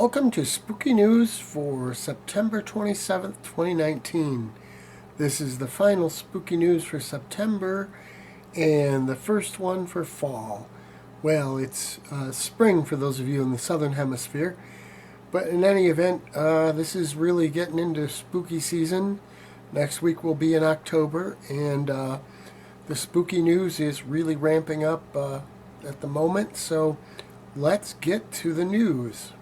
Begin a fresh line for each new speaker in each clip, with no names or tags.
Welcome to Spooky News for September 27th, 2019. This is the final Spooky News for September and the first one for fall. Well, it's spring for those of you in the southern hemisphere, but in any event, this is really getting into spooky season. Next week will be in October, and the spooky news is really ramping up at the moment, so let's get to the news.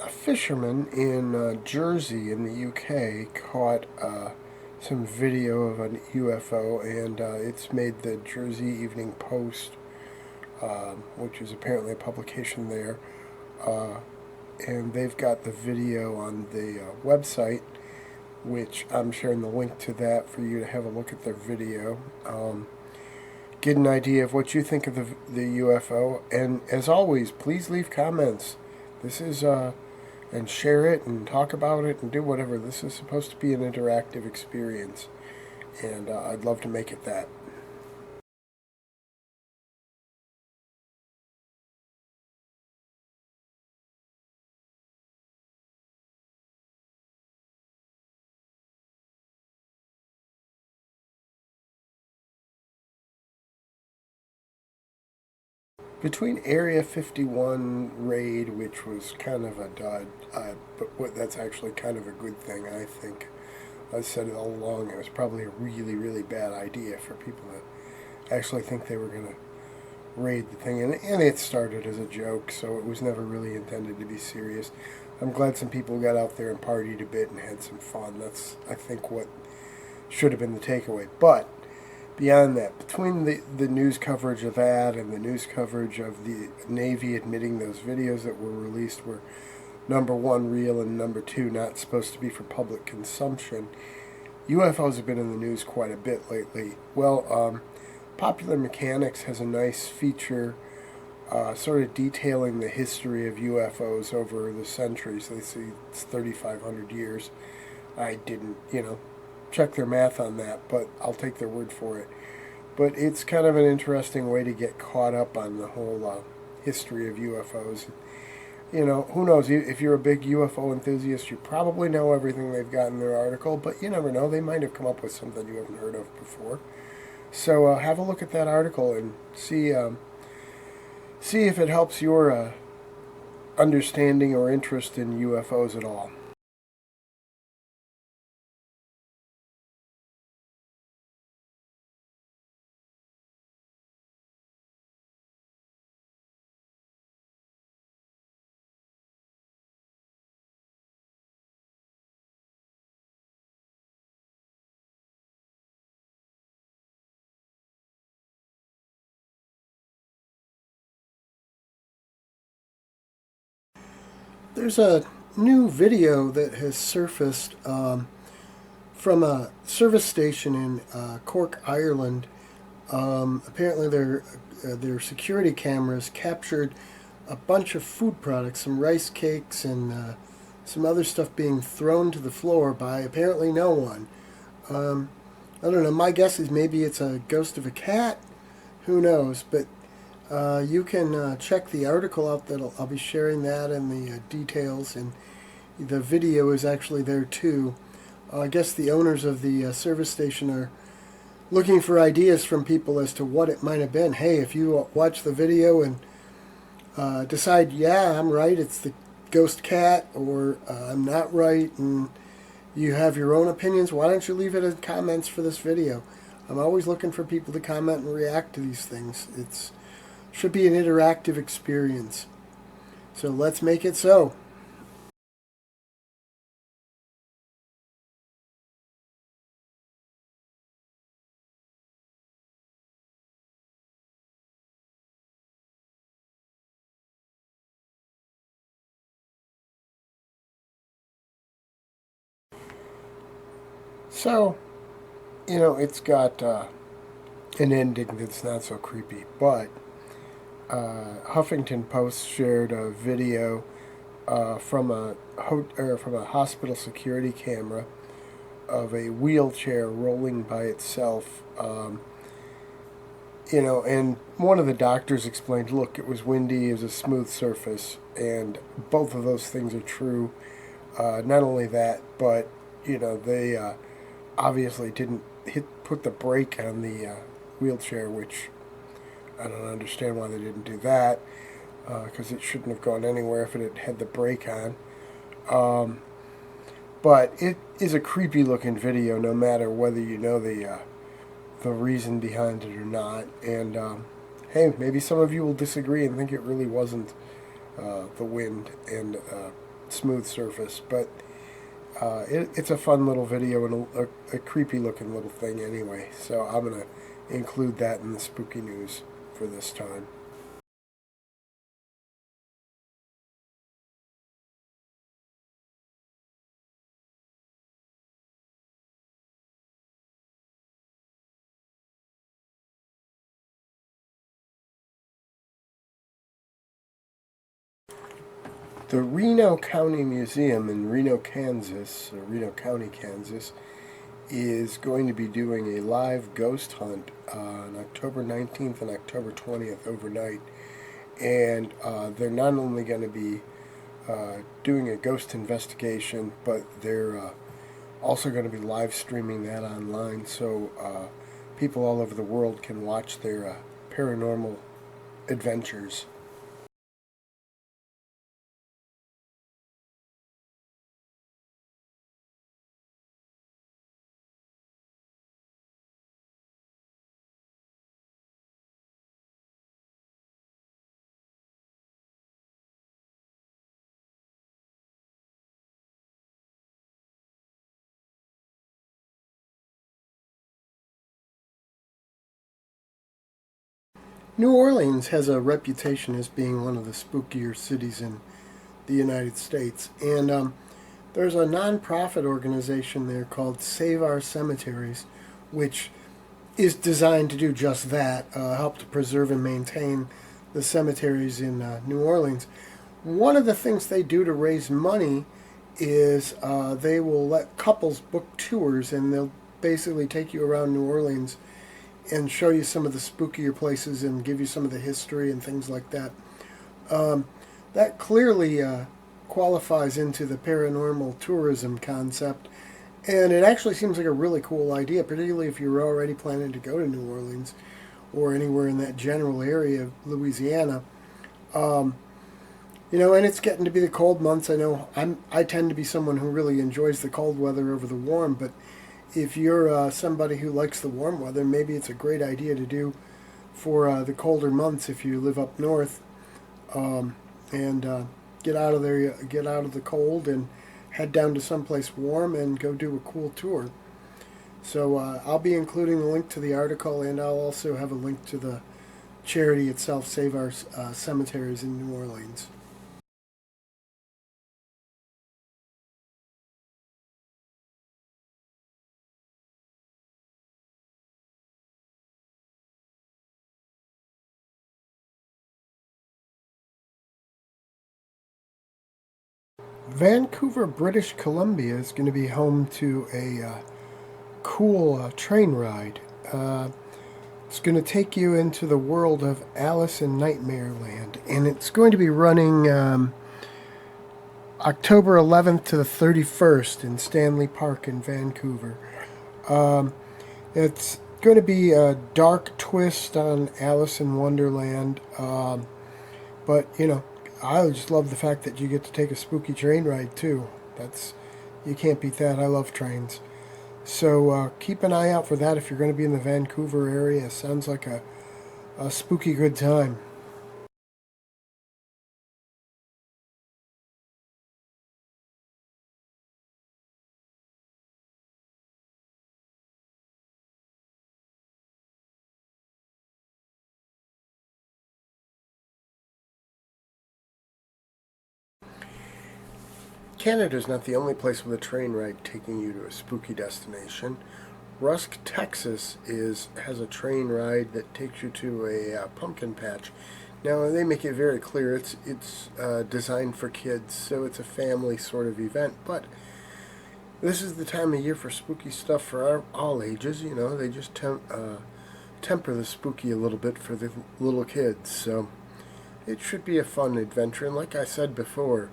A fisherman in Jersey in the UK caught some video of a UFO, and it's made the Jersey Evening Post, which is apparently a publication there, and they've got the video on the website, which I'm sharing the link to that for you to have a look at their video. Get an idea of what you think of the UFO, and as always, please leave comments. This is and share it and talk about it and do whatever. This is supposed to be an interactive experience, and I'd love to make it that. Between Area 51 raid, which was kind of a dud, but that's actually kind of a good thing, I think. I said it all along, it was probably a really, really bad idea for people to actually think they were going to raid the thing. And it started as a joke, so it was never really intended to be serious. I'm glad some people got out there and partied a bit and had some fun. That's, I think, what should have been the takeaway. But beyond that, between the news coverage of that and the news coverage of the Navy admitting those videos that were released were, number one, real, and number two, not supposed to be for public consumption, UFOs have been in the news quite a bit lately. Well, Popular Mechanics has a nice feature sort of detailing the history of UFOs over the centuries. They say it's 3,500 years. I didn't, check their math on that, but I'll take their word for it. But it's kind of an interesting way to get caught up on the whole history of UFOs. Who knows? If you're a big UFO enthusiast, you probably know everything they've got in their article, but you never know. They might have come up with something you haven't heard of before. So have a look at that article and see if it helps your understanding or interest in UFOs at all. There's a new video that has surfaced from a service station in Cork, Ireland. Apparently, their security cameras captured a bunch of food products, some rice cakes and some other stuff being thrown to the floor by apparently no one. I don't know. My guess is maybe it's a ghost of a cat. Who knows? But you can check the article out. I'll be sharing that and the details, and the video is actually there too. I guess the owners of the service station are looking for ideas from people as to what it might have been. Hey, if you watch the video and decide, yeah, I'm right, it's the ghost cat, or I'm not right, and you have your own opinions, why don't you leave it in comments for this video? I'm always looking for people to comment and react to these things. It should be an interactive experience. So let's make it so. So, it's got an ending that's not so creepy. But Huffington Post shared a video from a hospital security camera of a wheelchair rolling by itself. And one of the doctors explained, look, it was windy, it was a smooth surface, and both of those things are true. Not only that, but they obviously didn't put the brake on the wheelchair, which I don't understand why they didn't do that, because it shouldn't have gone anywhere if it had the brake on. But it is a creepy looking video, no matter whether you know the reason behind it or not. And hey, maybe some of you will disagree and think it really wasn't the wind and smooth surface, but it's a fun little video and a creepy looking little thing anyway. So I'm gonna include that in the spooky news for this time. The Reno County Museum in Reno, Kansas, or Reno County, Kansas, is going to be doing a live ghost hunt on October 19th and October 20th overnight. And they're not only going to be doing a ghost investigation, but they're also going to be live streaming that online so people all over the world can watch their paranormal adventures. New Orleans has a reputation as being one of the spookier cities in the United States, and there's a nonprofit organization there called Save Our Cemeteries, which is designed to do just that, help to preserve and maintain the cemeteries in New Orleans. One of the things they do to raise money is they will let couples book tours, and they'll basically take you around New Orleans and show you some of the spookier places and give you some of the history and things like that. That clearly qualifies into the paranormal tourism concept, and it actually seems like a really cool idea, particularly if you're already planning to go to New Orleans or anywhere in that general area of Louisiana. And it's getting to be the cold months. I know I tend to be someone who really enjoys the cold weather over the warm, but if you're somebody who likes the warm weather, maybe it's a great idea to do for the colder months if you live up north, and get out of there, get out of the cold, and head down to someplace warm and go do a cool tour. So I'll be including the link to the article, and I'll also have a link to the charity itself, Save Our Cemeteries in New Orleans. Vancouver, British Columbia is going to be home to a cool train ride. It's going to take you into the world of Alice in Nightmare Land, and it's going to be running October 11th to the 31st in Stanley Park in Vancouver. It's going to be a dark twist on Alice in Wonderland, but I just love the fact that you get to take a spooky train ride too. You can't beat that. I love trains. So keep an eye out for that if you're going to be in the Vancouver area. Sounds like a spooky good time. Canada's not the only place with a train ride taking you to a spooky destination. Rusk, Texas has a train ride that takes you to a pumpkin patch. Now they make it very clear it's designed for kids, so it's a family sort of event. But this is the time of year for spooky stuff for all ages. You know, they just temper the spooky a little bit for the little kids. So it should be a fun adventure. And like I said before,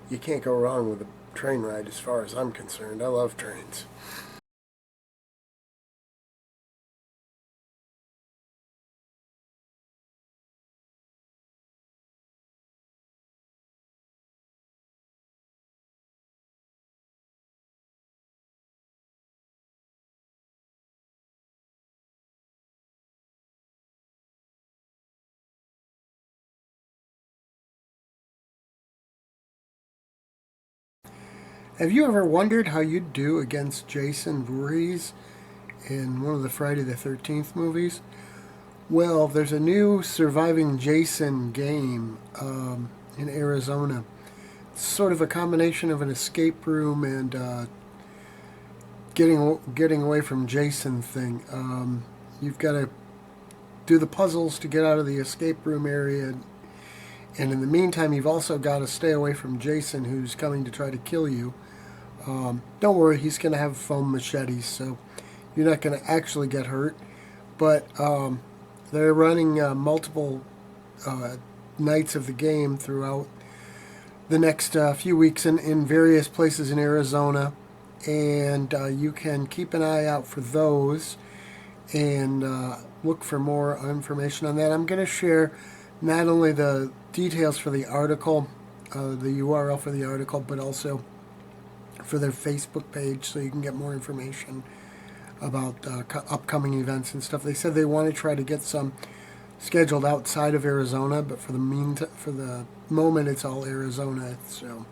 you can't go wrong with a train ride as far as I'm concerned. I love trains. Have you ever wondered how you'd do against Jason Voorhees in one of the Friday the 13th movies? Well, there's a new Surviving Jason game in Arizona. It's sort of a combination of an escape room and getting away from Jason thing. You've got to do the puzzles to get out of the escape room area, and in the meantime, you've also got to stay away from Jason, who's coming to try to kill you. Don't worry, he's going to have foam machetes, so you're not going to actually get hurt. But they're running multiple nights of the game throughout the next few weeks in various places in Arizona. And you can keep an eye out for those and look for more information on that. I'm going to share not only the details for the article, the URL for the article, but also for their Facebook page so you can get more information about upcoming events and stuff. They said they want to try to get some scheduled outside of Arizona, but for the moment, it's all Arizona. So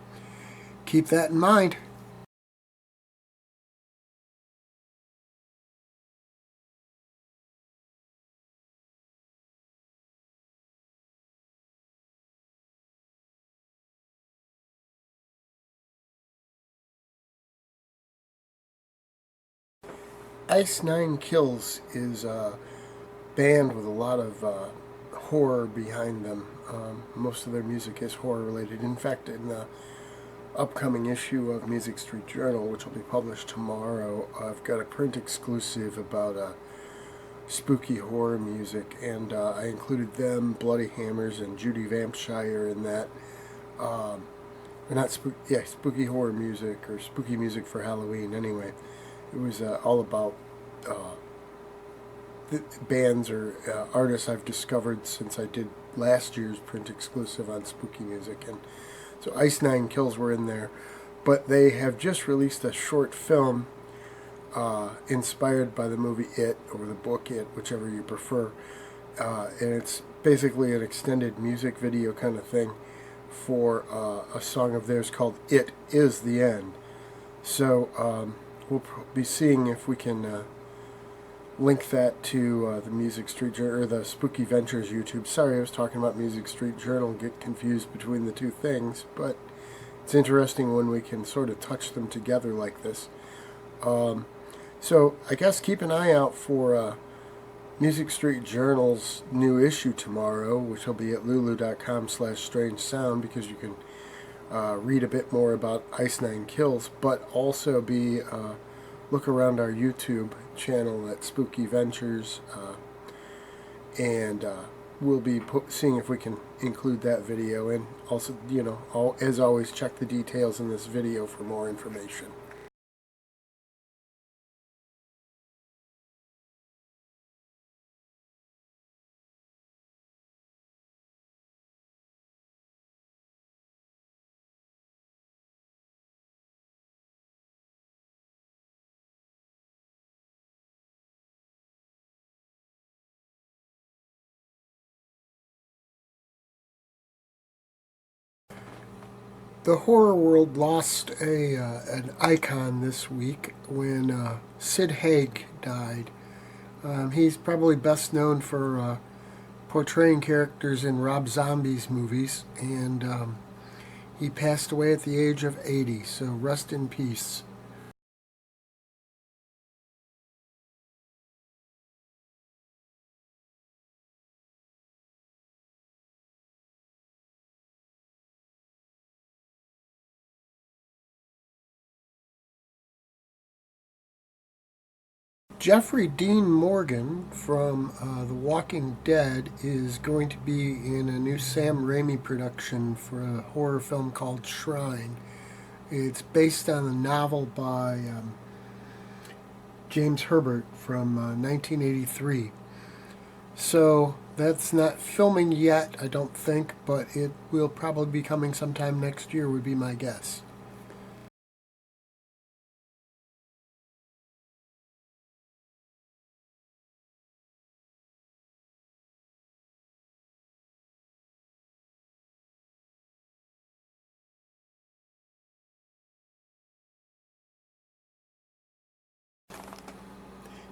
keep that in mind. Ice Nine Kills is a band with a lot of horror behind them. Most of their music is horror related. In fact, in the upcoming issue of Music Street Journal, which will be published tomorrow, I've got a print exclusive about spooky horror music, and I included them, Bloody Hammers, and Judy Vampshire in that. Or not spooky horror music, or spooky music for Halloween. Anyway, it was all about the bands or artists I've discovered since I did last year's print exclusive on spooky music, and so Ice Nine Kills were in there. But they have just released a short film inspired by the movie It, or the book It, whichever you prefer. And it's basically an extended music video kind of thing for a song of theirs called It Is the End. So we'll be seeing if we can link that to the Music Street Journal, or the Spooky Ventures YouTube. Sorry, I was talking about Music Street Journal, get confused between the two things, but it's interesting when we can sort of touch them together like this. So I guess keep an eye out for Music Street Journal's new issue tomorrow, which will be at lulu.com/strange sound, because you can read a bit more about Ice Nine Kills, but also look around our YouTube channel at Spooky Ventures, and we'll be seeing if we can include that video, and also, as always, check the details in this video for more information. The horror world lost an icon this week when Sid Haig died. He's probably best known for portraying characters in Rob Zombie's movies, and he passed away at the age of 80, so rest in peace. Jeffrey Dean Morgan from The Walking Dead is going to be in a new Sam Raimi production for a horror film called Shrine. It's based on a novel by James Herbert from 1983. So that's not filming yet, I don't think, but it will probably be coming sometime next year, would be my guess.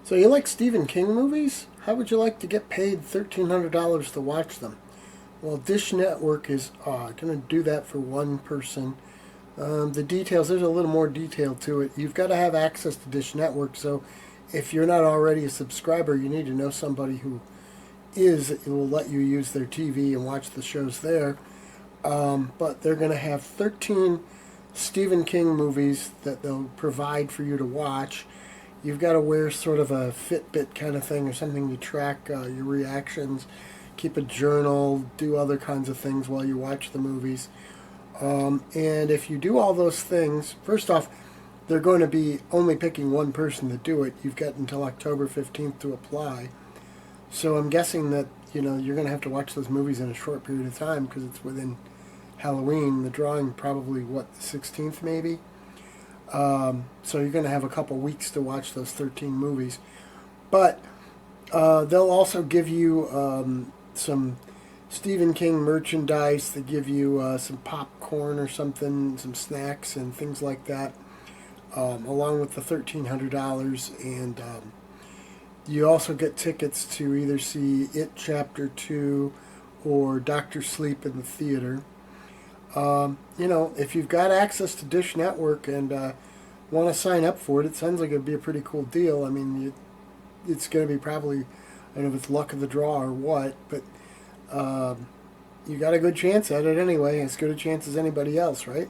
So you like Stephen King movies? How would you like to get paid $1,300 to watch them? Well, Dish Network is going to do that for one person. The details, there's a little more detail to it. You've got to have access to Dish Network, so if you're not already a subscriber, you need to know somebody who is, it will let you use their TV and watch the shows there. But they're going to have 13 Stephen King movies that they'll provide for you to watch. You've got to wear sort of a Fitbit kind of thing or something to track your reactions, keep a journal, do other kinds of things while you watch the movies. And if you do all those things, first off, they're going to be only picking one person to do it. You've got until October 15th to apply. So I'm guessing that, you're going to have to watch those movies in a short period of time because it's within Halloween. The drawing probably, the 16th maybe? So you're going to have a couple weeks to watch those 13 movies. But they'll also give you some Stephen King merchandise. They give you some popcorn or something, some snacks and things like that, along with the $1,300. And you also get tickets to either see It Chapter 2 or Dr. Sleep in the theater. If you've got access to Dish Network and want to sign up for it, it sounds like it'd be a pretty cool deal. I mean, it's going to be probably, I don't know if it's luck of the draw or what, but you got a good chance at it anyway, as good a chance as anybody else, right?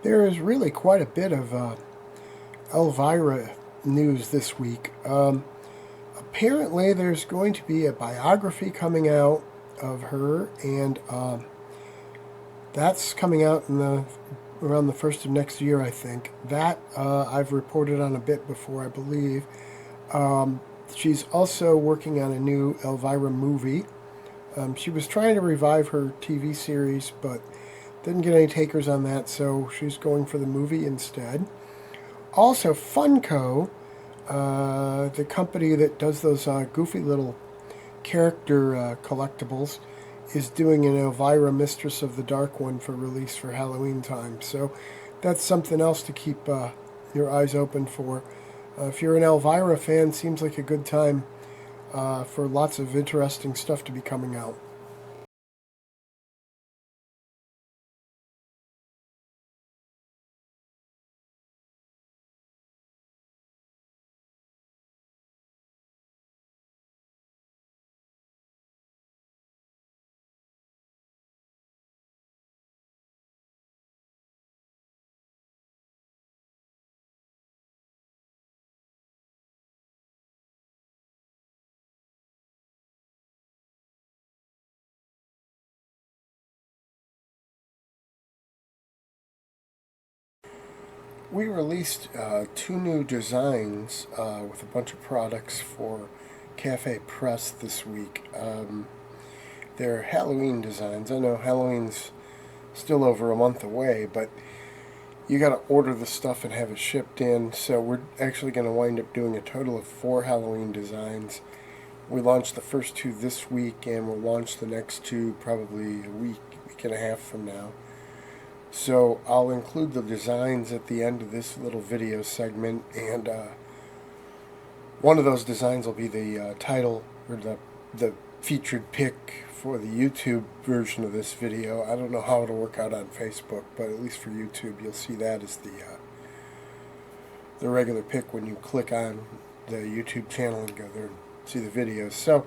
There is really quite a bit of Elvira news this week. Apparently, there's going to be a biography coming out of her, and that's coming out around the first of next year, I think. That I've reported on a bit before, I believe. She's also working on a new Elvira movie. She was trying to revive her TV series, but didn't get any takers on that, so she's going for the movie instead. Also, Funko, the company that does those goofy little character collectibles, is doing an Elvira Mistress of the Dark one for release for Halloween time. So that's something else to keep your eyes open for. If you're an Elvira fan, seems like a good time for lots of interesting stuff to be coming out. We released two new designs with a bunch of products for Cafe Press this week. They're Halloween designs. I know Halloween's still over a month away, but you got to order the stuff and have it shipped in. So we're actually going to wind up doing a total of 4 Halloween designs. We launched the first 2 this week, and we'll launch the next 2 probably a week and a half from now. So I'll include the designs at the end of this little video segment, and one of those designs will be the title or the featured pick for the YouTube version of this video. I don't know how it'll work out on Facebook, but at least for YouTube, you'll see that as the regular pick when you click on the YouTube channel and go there and see the videos. So,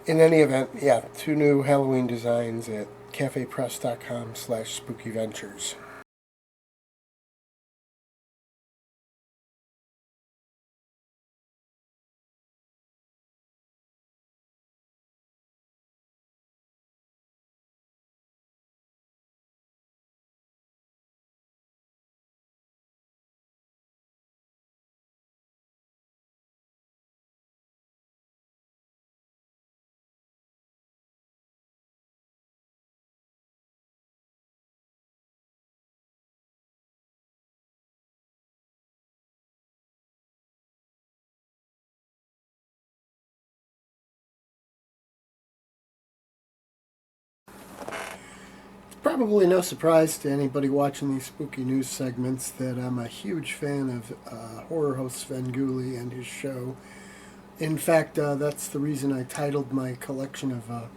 in any event, yeah, 2 new Halloween designs at cafepress.com/spookyventures. Probably no surprise to anybody watching these spooky news segments that I'm a huge fan of horror host Svengoolie and his show. In fact, that's the reason I titled my collection of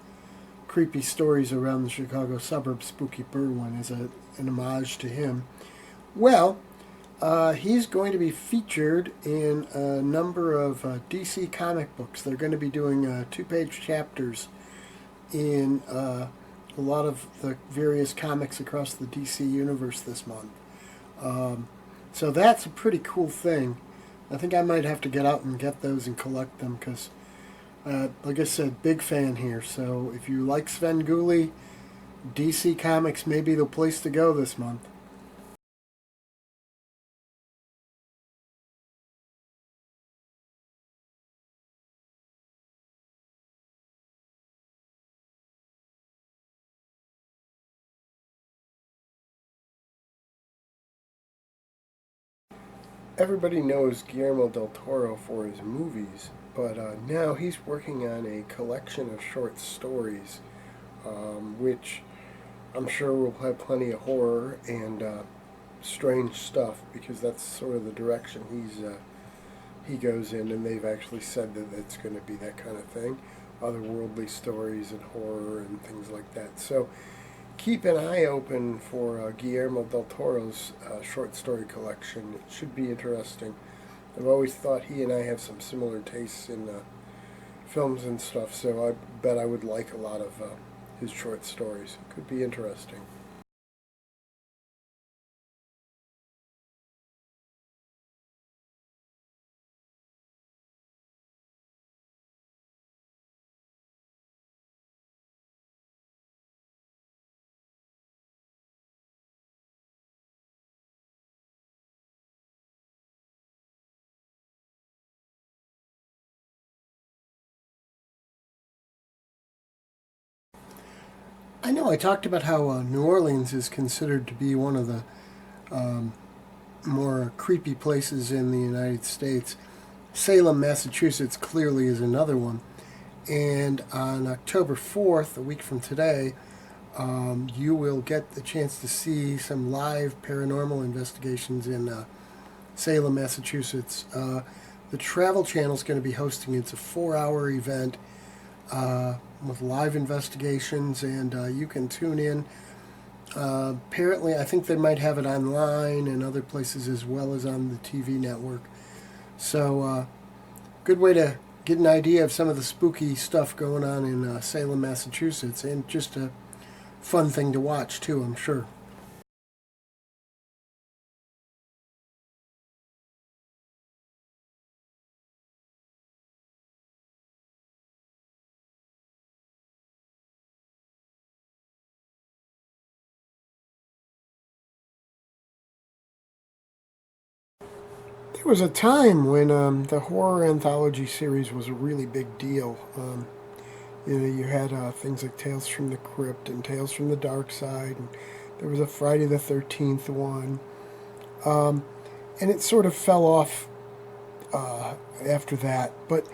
creepy stories around the Chicago suburb Spooky Bird one as an homage to him. Well, he's going to be featured in a number of DC comic books. They're going to be doing 2-page chapters in a lot of the various comics across the DC universe this month. So that's a pretty cool thing. I think I might have to get out and get those and collect them because, like I said, big fan here. So if you like Svengoolie, DC Comics may be the place to go this month. Everybody knows Guillermo del Toro for his movies, but now he's working on a collection of short stories, which I'm sure will have plenty of horror and strange stuff because that's sort of the direction he goes in, and they've actually said that it's going to be that kind of thing, otherworldly stories and horror and things like that. So keep an eye open for Guillermo del Toro's short story collection. It should be interesting. I've always thought he and I have some similar tastes in films and stuff, so I bet I would like a lot of his short stories. It could be interesting. I know I talked about how New Orleans is considered to be one of the um, more creepy places in the United States. Salem, Massachusetts clearly is another one. And on October 4th, a week from today, you will get the chance to see some live paranormal investigations in Salem, Massachusetts. The Travel Channel is going to be hosting it. It's a 4-hour event with live investigations, and you can tune in. Apparently, I think they might have it online and other places as well as on the TV network. So, good way to get an idea of some of the spooky stuff going on in Salem, Massachusetts, and just a fun thing to watch, too, I'm sure. There was a time when the horror anthology series was a really big deal. You had things like Tales from the Crypt and Tales from the Dark Side, and there was a Friday the 13th one. Um, and it sort of fell off after that. But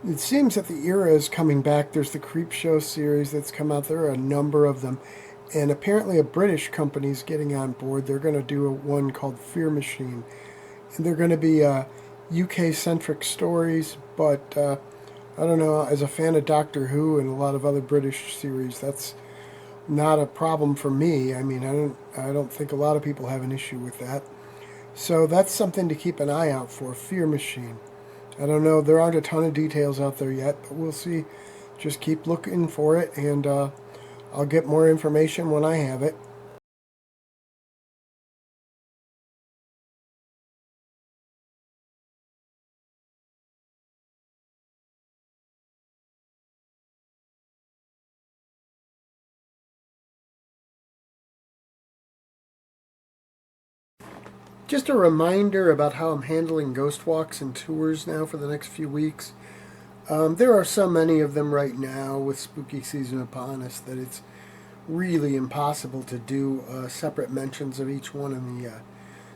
it seems that the era is coming back. There's the Creep Show series that's come out. There are a number of them. And apparently a British company is getting on board. They're going to do one called Fear Machine. And they're going to be UK-centric stories, but I don't know, as a fan of Doctor Who and a lot of other British series, that's not a problem for me. I mean, I don't think a lot of people have an issue with that. So that's something to keep an eye out for, Fear Machine. I don't know, there aren't a ton of details out there yet, but we'll see. Just keep looking for it, and I'll get more information when I have it. Just a reminder about how I'm handling ghost walks and tours now for the next few weeks. There are so many of them right now with spooky season upon us that it's really impossible to do separate mentions of each one in the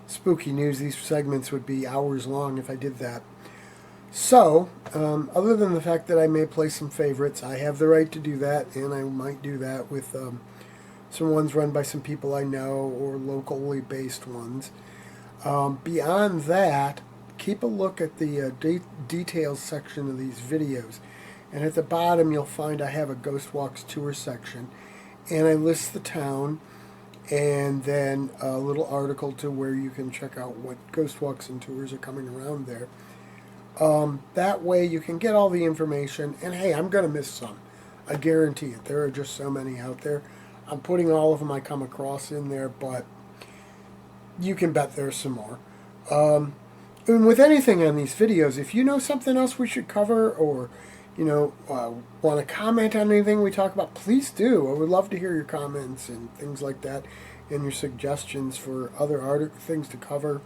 spooky news. These segments would be hours long if I did that. So, other than the fact that I may play some favorites, I have the right to do that, and I might do that with some ones run by some people I know or locally based ones. Beyond that, keep a look at the details section of these videos. And at the bottom, you'll find I have a Ghost Walks tour section. And I list the town and then a little article to where you can check out what Ghost Walks and tours are coming around there. That way you can get all the information. And hey, I'm going to miss some. I guarantee it. There are just so many out there. I'm putting all of them I come across in there, but you can bet there's some more. And with anything on these videos, if you know something else we should cover, or want to comment on anything we talk about, please do. I would love to hear your comments and things like that, and your suggestions for other things to cover.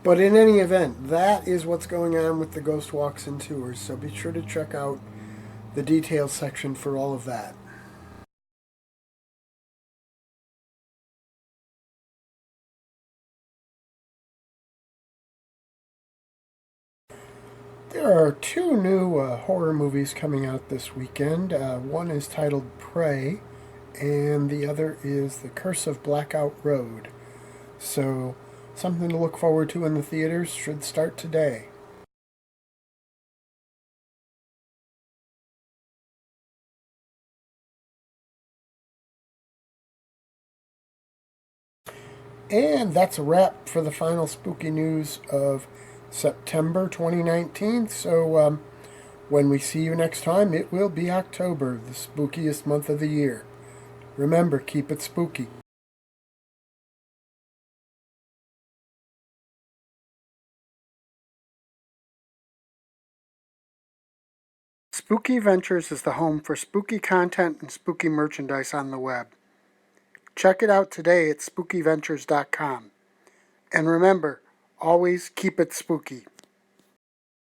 But in any event, that is what's going on with the Ghost Walks and Tours. So be sure to check out the details section for all of that. There are two new horror movies coming out this weekend. One is titled Prey, and the other is The Curse of Blackout Road. So, something to look forward to in the theaters. Should start today. And that's a wrap for the final spooky news of September 2019. So, when we see you next time, it will be October, the spookiest month of the year. Remember, keep it spooky. Spooky Ventures is the home for spooky content and spooky merchandise on the web. Check it out today at spookyventures.com. And remember, always keep it spooky.